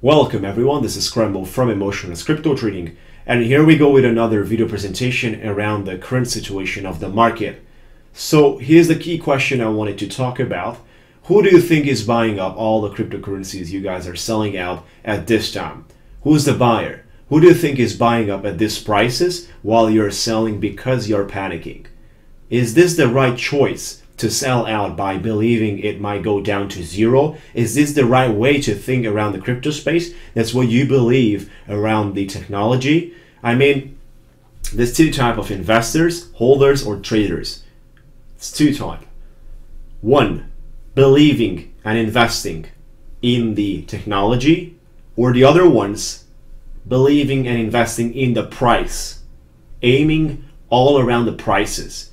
Welcome everyone, this is Scramble from Emotionless Crypto Trading, and here we go with another video presentation around the current situation of the market. So here's the key question I wanted to talk about. Who do you think is buying up all the cryptocurrencies you guys are selling out at this time? Who's the buyer? Who do you think is buying up at these prices while you're selling because you're panicking? Is this the right choice to sell out by believing it might go down to zero? Is this the right way to think around the crypto space? That's what you believe around the technology? I mean, there's two types of investors, holders or traders. It's two types. One, believing and investing in the technology, or the other ones, believing and investing in the price, aiming all around the prices.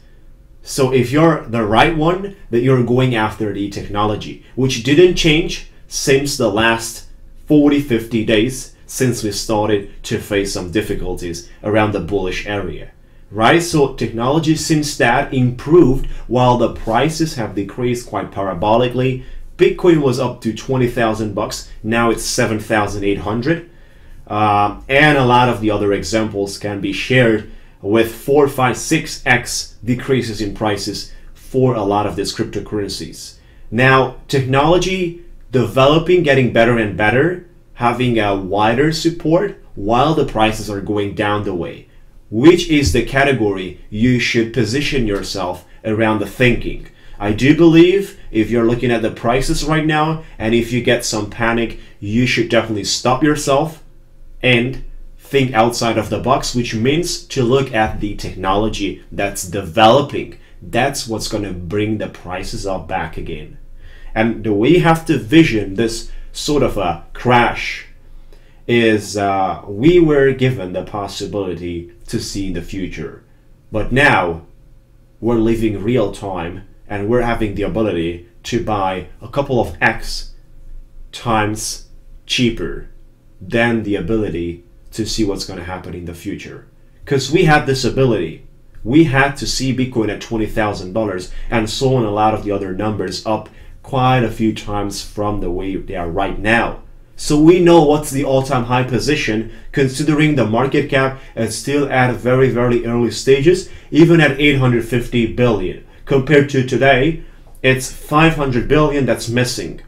So if you're the right one, that you're going after the technology, which didn't change since the last 40-50 days since we started to face some difficulties around the bullish area, right? So technology since that improved while the prices have decreased quite parabolically. Bitcoin was up to 20,000 bucks. Now it's 7,800. And a lot of the other examples can be shared with 4, 5, 6x decreases in prices for a lot of these cryptocurrencies. Now, technology developing, getting better and better, having a wider support while the prices are going down the way. Which is the category you should position yourself around the thinking? I do believe if you're looking at the prices right now and if you get some panic, you should definitely stop yourself and think outside of the box, which means to look at the technology that's developing. That's what's going to bring the prices up back again. And the way you have to vision this sort of a crash is we were given the possibility to see the future, but now we're living real time and we're having the ability to buy a couple of X times cheaper than the ability to see what's going to happen in the future. Because we had this ability. We had to see Bitcoin at $20,000 and so on, a lot of the other numbers up quite a few times from the way they are right now. So we know what's the all-time high position, considering the market cap is still at very, very early stages, even at 850 billion. Compared to today, it's 500 billion that's missing,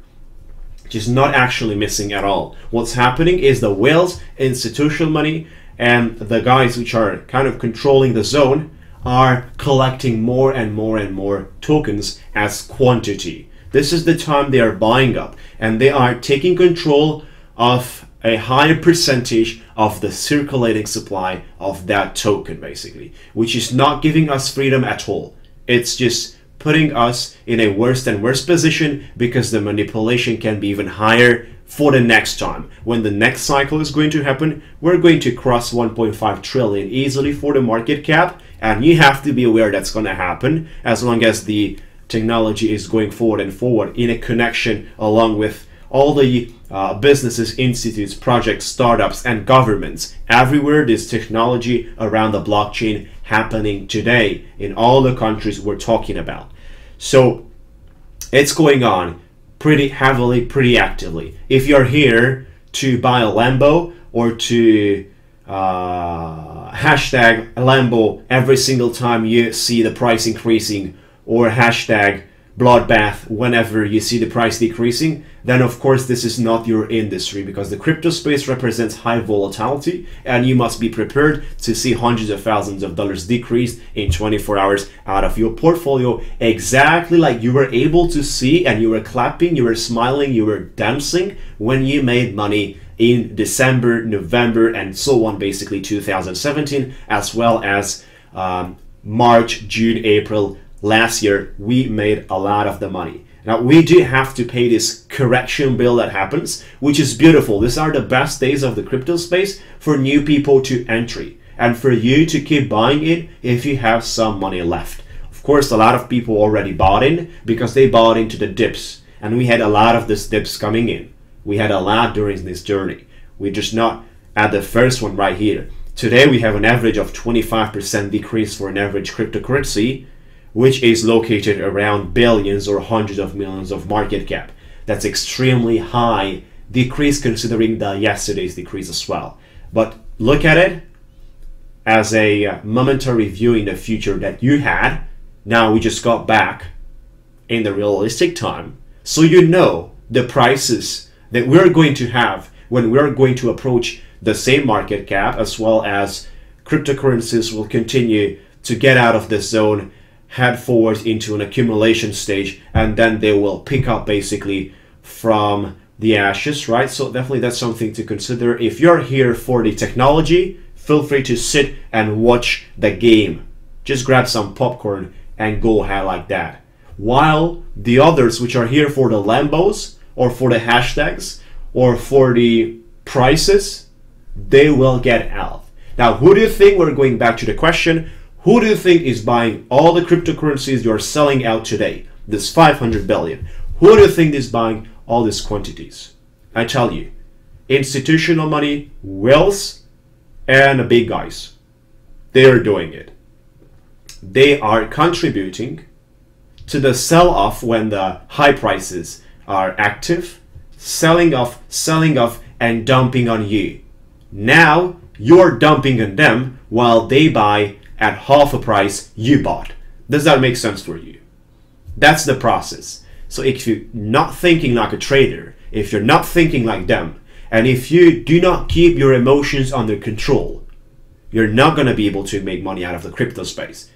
which is not actually missing at all. What's happening is the whales, institutional money, and the guys which are kind of controlling the zone are collecting more and more and more tokens as quantity. This is the time they are buying up, and they are taking control of a higher percentage of the circulating supply of that token, basically, which is not giving us freedom at all. It's just putting us in a worse and worse position, because the manipulation can be even higher for the next time. When the next cycle is going to happen, we're going to cross 1.5 trillion easily for the market cap, and you have to be aware that's going to happen as long as the technology is going forward and forward in a connection along with all the businesses, institutes, projects, startups, and governments. Everywhere there's technology around the blockchain happening today in all the countries we're talking about. So it's going on pretty heavily, pretty actively. If you're here to buy a Lambo or to hashtag Lambo every single time you see the price increasing, or hashtag bloodbath whenever you see the price decreasing, then of course this is not your industry, because the crypto space represents high volatility and you must be prepared to see hundreds of thousands of dollars decreased in 24 hours out of your portfolio, exactly like you were able to see, and you were clapping, you were smiling, you were dancing when you made money in December, November, and so on, basically 2017, as well as March, June, April last year. We made a lot of the money. Now we do have to pay this correction bill that happens, which is beautiful. These are the best days of the crypto space for new people to entry and for you to keep buying it if you have some money left. Of course, a lot of people already bought in because they bought into the dips, and we had a lot of these dips coming in. We had a lot during this journey. We're just not at the first one right here. Today we have an average of 25% decrease for an average cryptocurrency, which is located around billions or hundreds of millions of market cap. That's extremely high decrease considering the yesterday's decrease as well. But look at it as a momentary view in the future that you had. Now we just got back in the realistic time. So you know the prices that we're going to have when we're going to approach the same market cap, as well as cryptocurrencies will continue to get out of the zone, head forward into an accumulation stage, and then they will pick up basically from the ashes, right? So definitely that's something to consider. If you're here for the technology, feel free to sit and watch the game. Just grab some popcorn and go ahead like that. While the others, which are here for the Lambos or for the hashtags or for the prices, they will get out. Now, who do you think, we're going back to the question, who do you think is buying all the cryptocurrencies you're selling out today? This 500 billion. Who do you think is buying all these quantities? I tell you, institutional money, whales, and the big guys. They're doing it. They are contributing to the sell-off when the high prices are active, selling off, and dumping on you. Now you're dumping on them while they buy at half a price you bought. Does that make sense for you? That's the process. So if you're not thinking like a trader, if you're not thinking like them, and if you do not keep your emotions under control, you're not going to be able to make money out of the crypto space.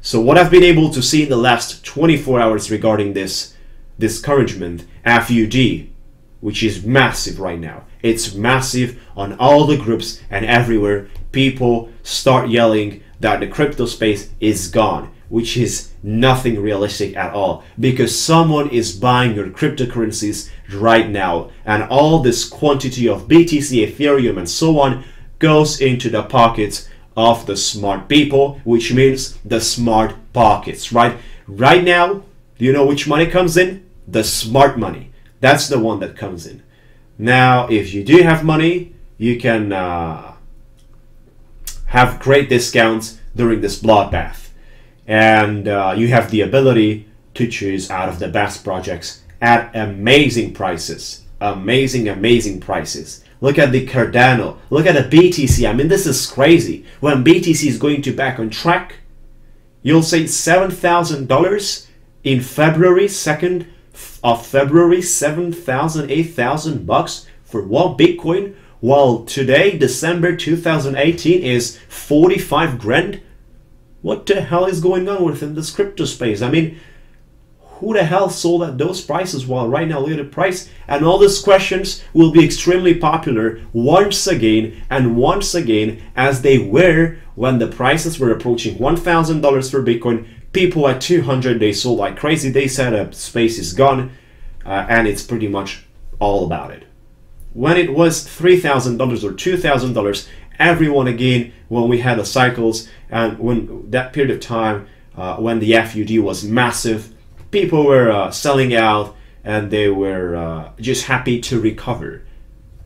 So what I've been able to see in the last 24 hours regarding this discouragement, FUD, which is massive right now. It's massive on all the groups and everywhere. People start yelling that the crypto space is gone, which is nothing realistic at all, because someone is buying your cryptocurrencies right now, and all this quantity of BTC, Ethereum, and so on goes into the pockets of the smart people, which means the smart pockets, right? Right now, do you know which money comes in? The smart money. That's the one that comes in. Now, if you do have money, you can have great discounts during this bloodbath. And you have the ability to choose out of the best projects at amazing prices. Amazing prices. Look at the Cardano. Look at the BTC. I mean, this is crazy. When BTC is going to back on track, you'll say $7,000 in February 2nd of February, 7,000, 8,000 bucks for one Bitcoin, while today, December 2018, is 45 grand. What the hell is going on within this crypto space? I mean, who the hell sold at those prices? While right now, look at the price. And all these questions will be extremely popular once again and once again, as they were when the prices were approaching $1,000 for Bitcoin. People at 200, they sold like crazy. They said a space is gone, and it's pretty much all about it. When it was $3,000 or $2,000, everyone again, when we had the cycles and when that period of time, when the FUD was massive, people were selling out, and they were just happy to recover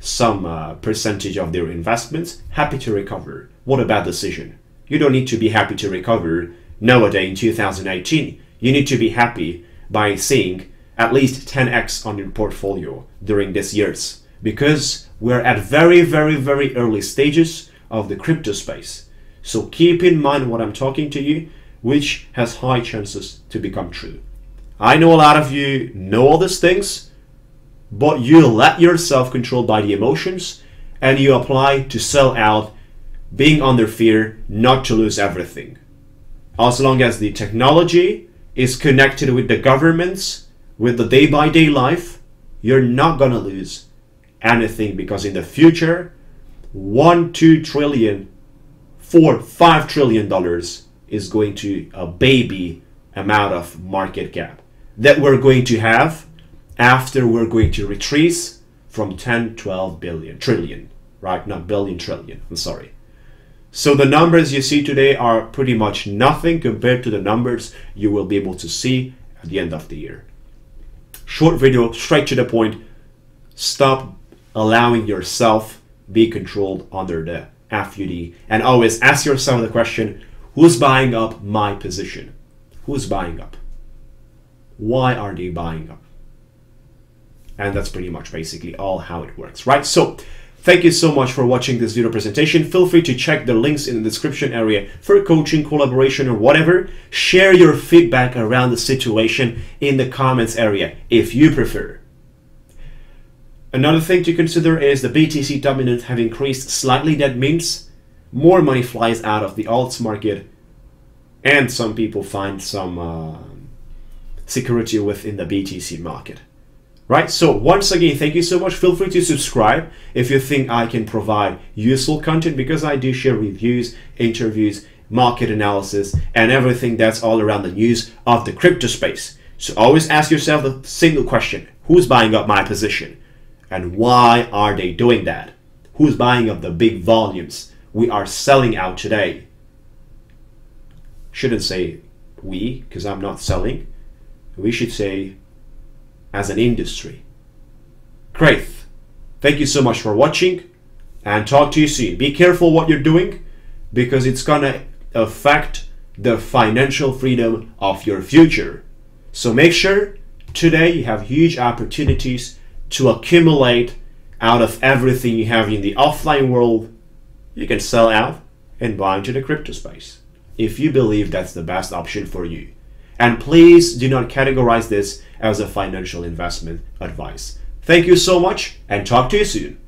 some percentage of their investments. Happy to recover. What a bad decision. You don't need to be happy to recover nowadays in 2018. You need to be happy by seeing at least 10x on your portfolio during these years, because we're at very early stages of the crypto space. So keep in mind what I'm talking to you, which has high chances to become true. I know a lot of you know all these things, but you let yourself controlled by the emotions, and you apply to sell out, being under fear not to lose everything. As long as the technology is connected with the governments, with the day-by-day life, you're not gonna lose anything, because in the future, $1, $2 trillion, $4, $5 trillion is going to a baby amount of market cap that we're going to have after we're going to retrace from 10, 12 billion, trillion, right? Not billion, trillion, I'm sorry. So the numbers you see today are pretty much nothing compared to the numbers you will be able to see at the end of the year. Short video, straight to the point. Stop allowing yourself be controlled under the FUD, and always ask yourself the question, who's buying up my position? Who's buying up? Why are they buying up? And that's pretty much basically all how it works, right? So thank you so much for watching this video presentation. Feel free to check the links in the description area for coaching, collaboration, or whatever. Share your feedback around the situation in the comments area if you prefer. Another thing to consider is the BTC dominance have increased slightly. That means more money flies out of the alts market, and some people find some security within the BTC market. Right, so once again, thank you so much. Feel free to subscribe if you think I can provide useful content, because I do share reviews, interviews, market analysis, and everything that's all around the news of the crypto space. So always ask yourself the single question: who's buying up my position? And why are they doing that? Who's buying up the big volumes we are selling out today? Shouldn't say we, because I'm not selling. We should say as an industry. Great. Thank you so much for watching, and talk to you soon. Be careful what you're doing, because it's gonna affect the financial freedom of your future. So make sure today you have huge opportunities to accumulate out of everything you have in the offline world. You can sell out and buy into the crypto space if you believe that's the best option for you. And please do not categorize this as a financial investment advice. Thank you so much, and talk to you soon.